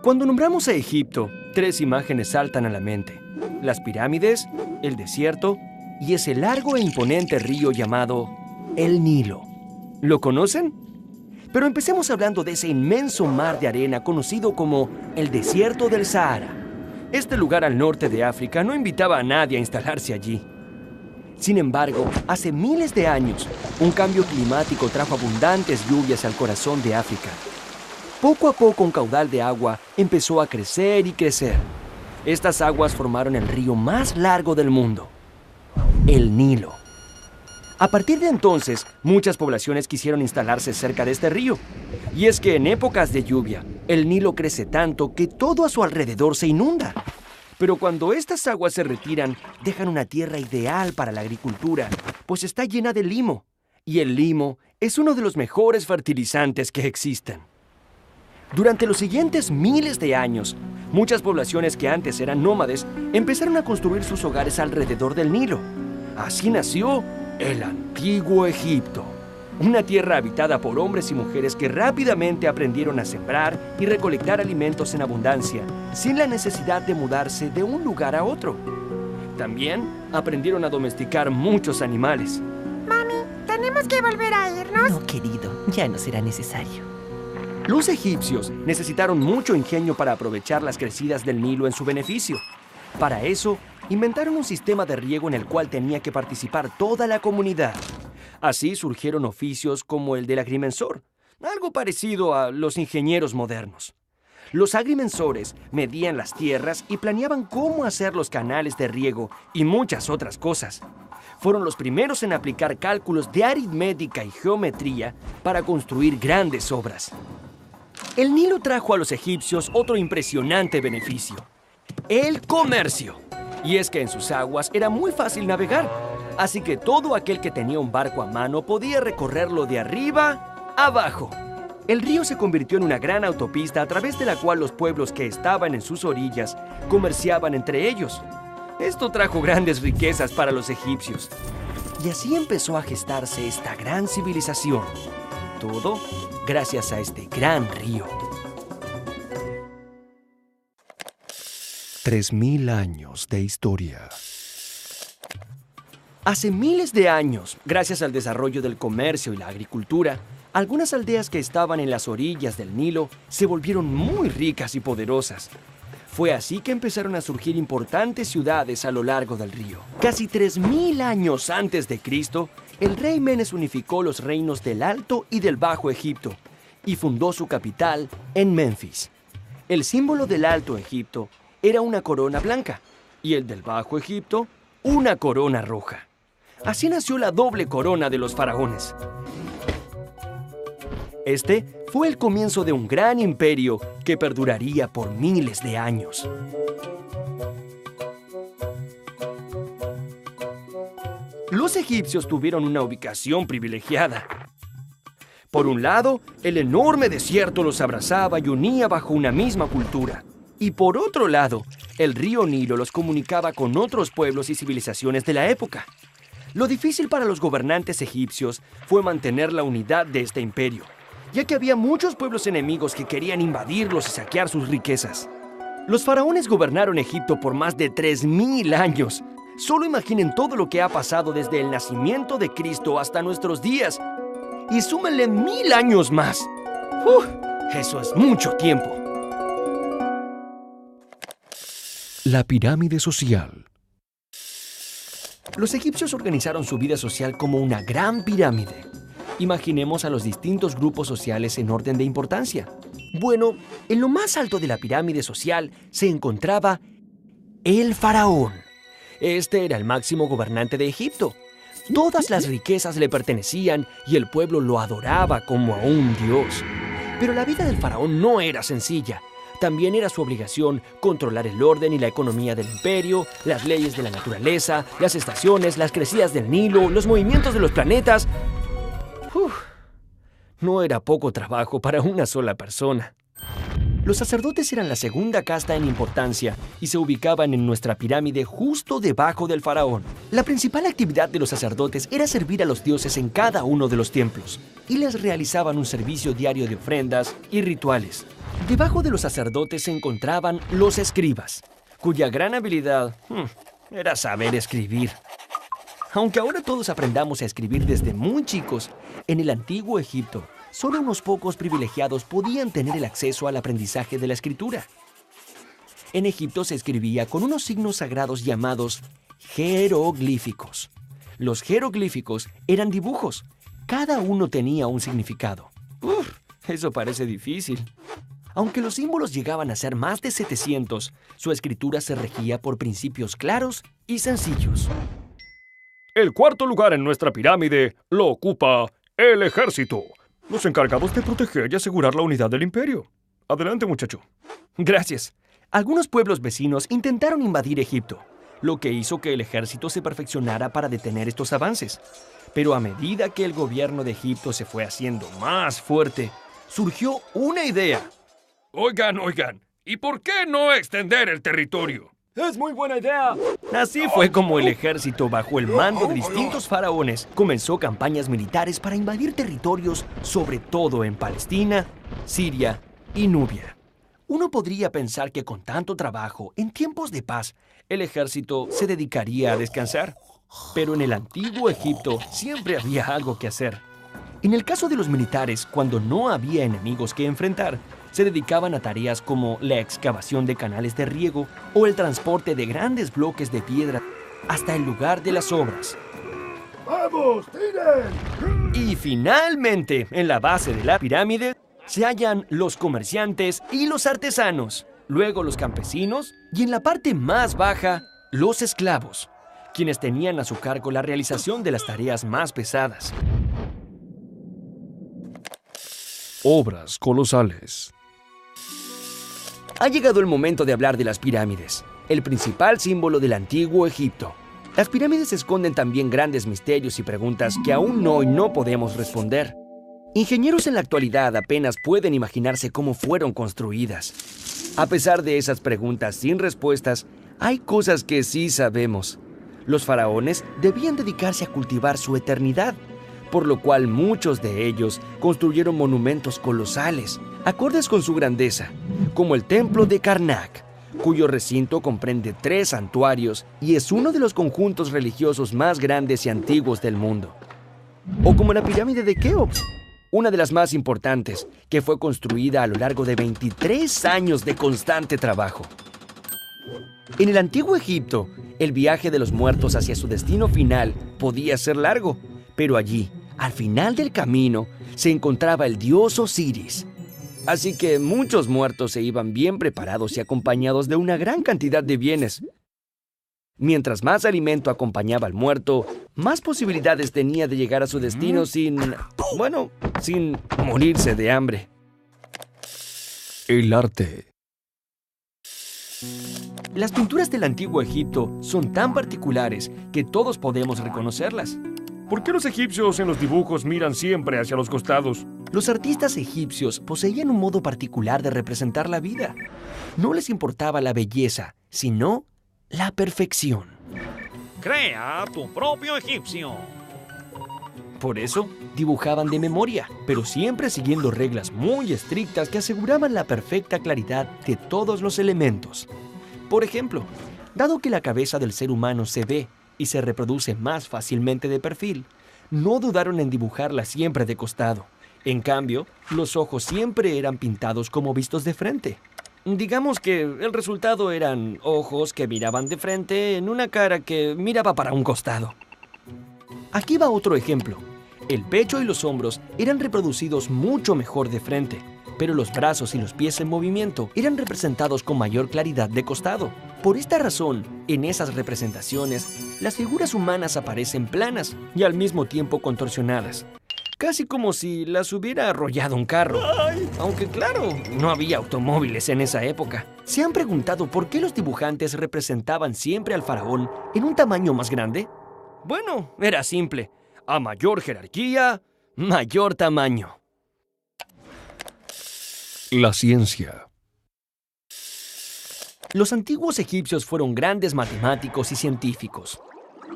Cuando nombramos a Egipto, tres imágenes saltan a la mente: las pirámides, el desierto y ese largo e imponente río llamado el Nilo. ¿Lo conocen? Pero empecemos hablando de ese inmenso mar de arena conocido como el desierto del Sahara. Este lugar al norte de África no invitaba a nadie a instalarse allí. Sin embargo, hace miles de años, un cambio climático trajo abundantes lluvias al corazón de África. Poco a poco un caudal de agua empezó a crecer y crecer. Estas aguas formaron el río más largo del mundo, el Nilo. A partir de entonces, muchas poblaciones quisieron instalarse cerca de este río. Y es que en épocas de lluvia, el Nilo crece tanto que todo a su alrededor se inunda. Pero cuando estas aguas se retiran, dejan una tierra ideal para la agricultura, pues está llena de limo. Y el limo es uno de los mejores fertilizantes que existen. Durante los siguientes miles de años, muchas poblaciones que antes eran nómades empezaron a construir sus hogares alrededor del Nilo. Así nació el antiguo Egipto, una tierra habitada por hombres y mujeres que rápidamente aprendieron a sembrar y recolectar alimentos en abundancia, sin la necesidad de mudarse de un lugar a otro. También aprendieron a domesticar muchos animales. Mami, ¿tenemos que volver a irnos? No, querido, ya no será necesario. Los egipcios necesitaron mucho ingenio para aprovechar las crecidas del Nilo en su beneficio. Para eso, inventaron un sistema de riego en el cual tenía que participar toda la comunidad. Así surgieron oficios como el del agrimensor, algo parecido a los ingenieros modernos. Los agrimensores medían las tierras y planeaban cómo hacer los canales de riego y muchas otras cosas. Fueron los primeros en aplicar cálculos de aritmética y geometría para construir grandes obras. El Nilo trajo a los egipcios otro impresionante beneficio: el comercio. Y es que en sus aguas era muy fácil navegar, así que todo aquel que tenía un barco a mano podía recorrerlo de arriba a abajo. El río se convirtió en una gran autopista a través de la cual los pueblos que estaban en sus orillas comerciaban entre ellos. Esto trajo grandes riquezas para los egipcios. Y así empezó a gestarse esta gran civilización. Todo gracias a este gran río. 3000 años de historia. Hace miles de años, gracias al desarrollo del comercio y la agricultura, algunas aldeas que estaban en las orillas del Nilo se volvieron muy ricas y poderosas. Fue así que empezaron a surgir importantes ciudades a lo largo del río. Casi 3000 años antes de Cristo, el rey Menes unificó los reinos del Alto y del Bajo Egipto y fundó su capital en Menfis. El símbolo del Alto Egipto era una corona blanca y el del Bajo Egipto una corona roja. Así nació la doble corona de los faraones. Este fue el comienzo de un gran imperio que perduraría por miles de años. Los egipcios tuvieron una ubicación privilegiada. Por un lado, el enorme desierto los abrazaba y unía bajo una misma cultura. Y por otro lado, el río Nilo los comunicaba con otros pueblos y civilizaciones de la época. Lo difícil para los gobernantes egipcios fue mantener la unidad de este imperio, ya que había muchos pueblos enemigos que querían invadirlos y saquear sus riquezas. Los faraones gobernaron Egipto por más de 3000 años. Solo imaginen todo lo que ha pasado desde el nacimiento de Cristo hasta nuestros días. Y súmenle 1000 años más. Eso es mucho tiempo. La pirámide social. Los egipcios organizaron su vida social como una gran pirámide. Imaginemos a los distintos grupos sociales en orden de importancia. Bueno, en lo más alto de la pirámide social se encontraba el faraón. Este era el máximo gobernante de Egipto. Todas las riquezas le pertenecían y el pueblo lo adoraba como a un dios. Pero la vida del faraón no era sencilla. También era su obligación controlar el orden y la economía del imperio, las leyes de la naturaleza, las estaciones, las crecidas del Nilo, los movimientos de los planetas. No era poco trabajo para una sola persona. Los sacerdotes eran la segunda casta en importancia y se ubicaban en nuestra pirámide justo debajo del faraón. La principal actividad de los sacerdotes era servir a los dioses en cada uno de los templos y les realizaban un servicio diario de ofrendas y rituales. Debajo de los sacerdotes se encontraban los escribas, cuya gran habilidad era saber escribir. Aunque ahora todos aprendamos a escribir desde muy chicos, en el antiguo Egipto, solo unos pocos privilegiados podían tener el acceso al aprendizaje de la escritura. En Egipto se escribía con unos signos sagrados llamados jeroglíficos. Los jeroglíficos eran dibujos. Cada uno tenía un significado. Eso parece difícil. Aunque los símbolos llegaban a ser más de 700, su escritura se regía por principios claros y sencillos. El cuarto lugar en nuestra pirámide lo ocupa el ejército, los encargados de proteger y asegurar la unidad del imperio. Adelante, muchacho. Gracias. Algunos pueblos vecinos intentaron invadir Egipto, lo que hizo que el ejército se perfeccionara para detener estos avances. Pero a medida que el gobierno de Egipto se fue haciendo más fuerte, surgió una idea. Oigan, ¿y por qué no extender el territorio? ¡Es muy buena idea! Así fue como el ejército, bajo el mando de distintos faraones, comenzó campañas militares para invadir territorios, sobre todo en Palestina, Siria y Nubia. Uno podría pensar que con tanto trabajo, en tiempos de paz, el ejército se dedicaría a descansar. Pero en el antiguo Egipto siempre había algo que hacer. En el caso de los militares, cuando no había enemigos que enfrentar, se dedicaban a tareas como la excavación de canales de riego o el transporte de grandes bloques de piedra hasta el lugar de las obras. ¡Vamos, tiren! Y finalmente, en la base de la pirámide, se hallan los comerciantes y los artesanos, luego los campesinos y en la parte más baja, los esclavos, quienes tenían a su cargo la realización de las tareas más pesadas. Obras colosales. Ha llegado el momento de hablar de las pirámides, el principal símbolo del antiguo Egipto. Las pirámides esconden también grandes misterios y preguntas que aún hoy no podemos responder. Ingenieros en la actualidad apenas pueden imaginarse cómo fueron construidas. A pesar de esas preguntas sin respuestas, hay cosas que sí sabemos. Los faraones debían dedicarse a cultivar su eternidad, por lo cual muchos de ellos construyeron monumentos colosales, acordes con su grandeza, como el templo de Karnak, cuyo recinto comprende 3 santuarios y es uno de los conjuntos religiosos más grandes y antiguos del mundo. O como la pirámide de Keops, una de las más importantes, que fue construida a lo largo de 23 años de constante trabajo. En el antiguo Egipto, el viaje de los muertos hacia su destino final podía ser largo, pero allí, al final del camino, se encontraba el dios Osiris. Así que muchos muertos se iban bien preparados y acompañados de una gran cantidad de bienes. Mientras más alimento acompañaba al muerto, más posibilidades tenía de llegar a su destino sin morirse de hambre. El arte. Las pinturas del antiguo Egipto son tan particulares que todos podemos reconocerlas. ¿Por qué los egipcios en los dibujos miran siempre hacia los costados? Los artistas egipcios poseían un modo particular de representar la vida. No les importaba la belleza, sino la perfección. Crea tu propio egipcio. Por eso, dibujaban de memoria, pero siempre siguiendo reglas muy estrictas que aseguraban la perfecta claridad de todos los elementos. Por ejemplo, dado que la cabeza del ser humano se ve y se reproduce más fácilmente de perfil, no dudaron en dibujarla siempre de costado. En cambio, los ojos siempre eran pintados como vistos de frente. Digamos que el resultado eran ojos que miraban de frente en una cara que miraba para un costado. Aquí va otro ejemplo. El pecho y los hombros eran reproducidos mucho mejor de frente, pero los brazos y los pies en movimiento eran representados con mayor claridad de costado. Por esta razón, en esas representaciones, las figuras humanas aparecen planas y al mismo tiempo contorsionadas, casi como si las hubiera arrollado un carro. Aunque claro, no había automóviles en esa época. ¿Se han preguntado por qué los dibujantes representaban siempre al faraón en un tamaño más grande? Bueno, era simple. A mayor jerarquía, mayor tamaño. La ciencia. Los antiguos egipcios fueron grandes matemáticos y científicos.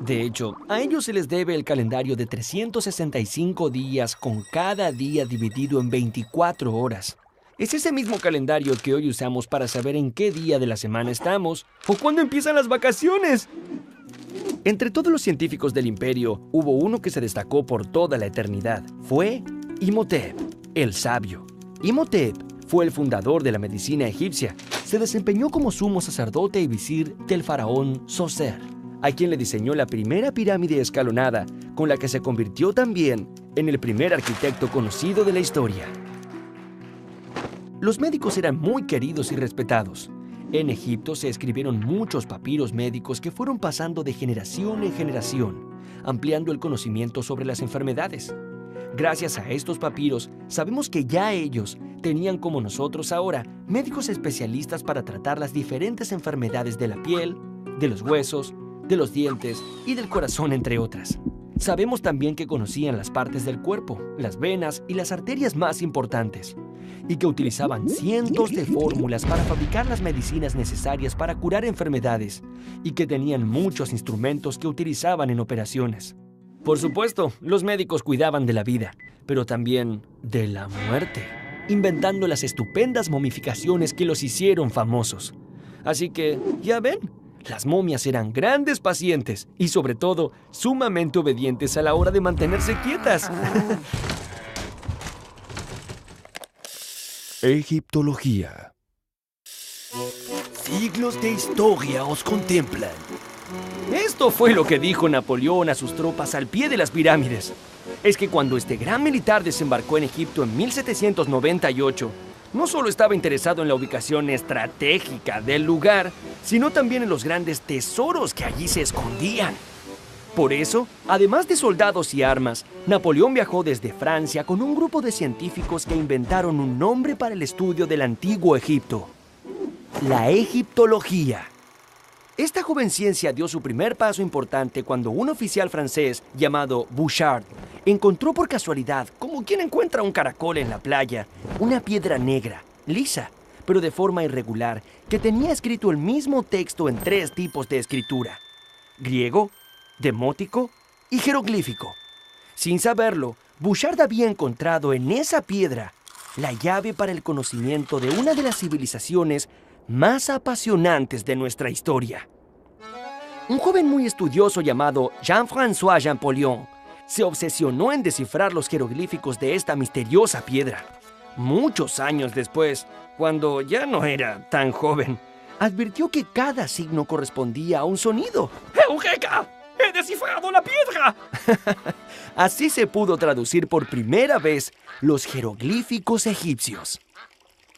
De hecho, a ellos se les debe el calendario de 365 días con cada día dividido en 24 horas. Es ese mismo calendario que hoy usamos para saber en qué día de la semana estamos o cuándo empiezan las vacaciones. Entre todos los científicos del imperio, hubo uno que se destacó por toda la eternidad. Fue Imhotep, el sabio. Imhotep fue el fundador de la medicina egipcia. Se desempeñó como sumo sacerdote y visir del faraón Zoser, a quien le diseñó la primera pirámide escalonada, con la que se convirtió también en el primer arquitecto conocido de la historia. Los médicos eran muy queridos y respetados. En Egipto se escribieron muchos papiros médicos que fueron pasando de generación en generación, ampliando el conocimiento sobre las enfermedades. Gracias a estos papiros, sabemos que ya ellos tenían, como nosotros ahora, médicos especialistas para tratar las diferentes enfermedades de la piel, de los huesos, de los dientes y del corazón, entre otras. Sabemos también que conocían las partes del cuerpo, las venas y las arterias más importantes, y que utilizaban cientos de fórmulas para fabricar las medicinas necesarias para curar enfermedades, y que tenían muchos instrumentos que utilizaban en operaciones. Por supuesto, los médicos cuidaban de la vida, pero también de la muerte, inventando las estupendas momificaciones que los hicieron famosos. Así que, ya ven, las momias eran grandes pacientes y, sobre todo, sumamente obedientes a la hora de mantenerse quietas. Egiptología. Siglos de historia os contemplan. Esto fue lo que dijo Napoleón a sus tropas al pie de las pirámides. Es que cuando este gran militar desembarcó en Egipto en 1798, no solo estaba interesado en la ubicación estratégica del lugar, sino también en los grandes tesoros que allí se escondían. Por eso, además de soldados y armas, Napoleón viajó desde Francia con un grupo de científicos que inventaron un nombre para el estudio del antiguo Egipto: la egiptología. Esta joven ciencia dio su primer paso importante cuando un oficial francés llamado Bouchard encontró por casualidad, como quien encuentra un caracol en la playa, una piedra negra, lisa, pero de forma irregular, que tenía escrito el mismo texto en 3 tipos de escritura: griego, demótico y jeroglífico. Sin saberlo, Bouchard había encontrado en esa piedra la llave para el conocimiento de una de las civilizaciones más apasionantes de nuestra historia. Un joven muy estudioso llamado Jean-François Champollion se obsesionó en descifrar los jeroglíficos de esta misteriosa piedra. Muchos años después, cuando ya no era tan joven, advirtió que cada signo correspondía a un sonido. ¡Eureka! ¡He descifrado la piedra! Así se pudo traducir por primera vez los jeroglíficos egipcios.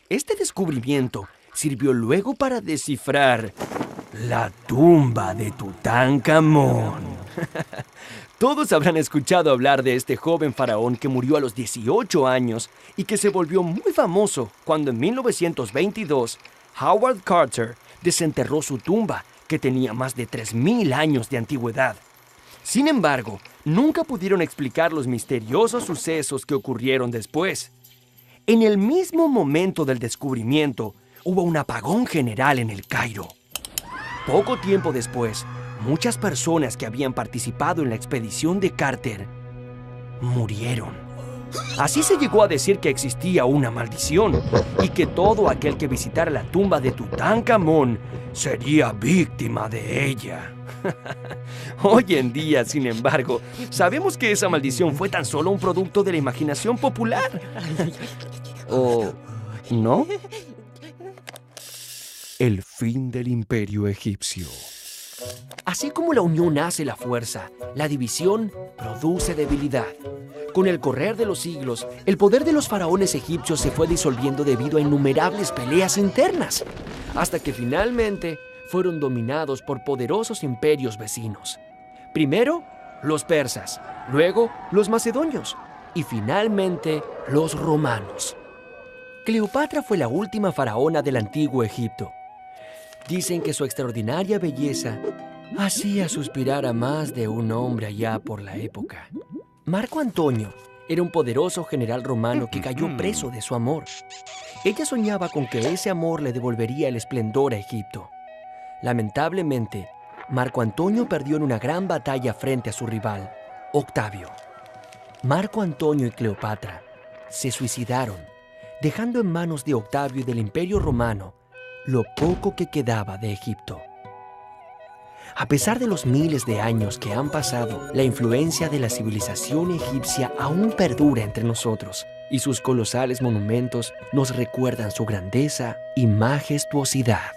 Este descubrimiento sirvió luego para descifrar la tumba de Tutankamón. Todos habrán escuchado hablar de este joven faraón que murió a los 18 años y que se volvió muy famoso cuando en 1922 Howard Carter desenterró su tumba, que tenía más de 3.000 años de antigüedad. Sin embargo, nunca pudieron explicar los misteriosos sucesos que ocurrieron después. En el mismo momento del descubrimiento, hubo un apagón general en el Cairo. Poco tiempo después, muchas personas que habían participado en la expedición de Carter murieron. Así se llegó a decir que existía una maldición y que todo aquel que visitara la tumba de Tutankamón sería víctima de ella. Hoy en día, sin embargo, sabemos que esa maldición fue tan solo un producto de la imaginación popular. ¿O no? El fin del imperio egipcio. Así como la unión hace la fuerza, la división produce debilidad. Con el correr de los siglos, el poder de los faraones egipcios se fue disolviendo debido a innumerables peleas internas, hasta que finalmente fueron dominados por poderosos imperios vecinos. Primero, los persas, luego los macedonios y finalmente los romanos. Cleopatra fue la última faraona del antiguo Egipto. Dicen que su extraordinaria belleza hacía suspirar a más de un hombre allá por la época. Marco Antonio, era un poderoso general romano que cayó preso de su amor. Ella soñaba con que ese amor le devolvería el esplendor a Egipto. Lamentablemente, Marco Antonio perdió en una gran batalla frente a su rival, Octavio. Marco Antonio y Cleopatra se suicidaron, dejando en manos de Octavio y del Imperio Romano lo poco que quedaba de Egipto. A pesar de los miles de años que han pasado, la influencia de la civilización egipcia aún perdura entre nosotros, y sus colosales monumentos nos recuerdan su grandeza y majestuosidad.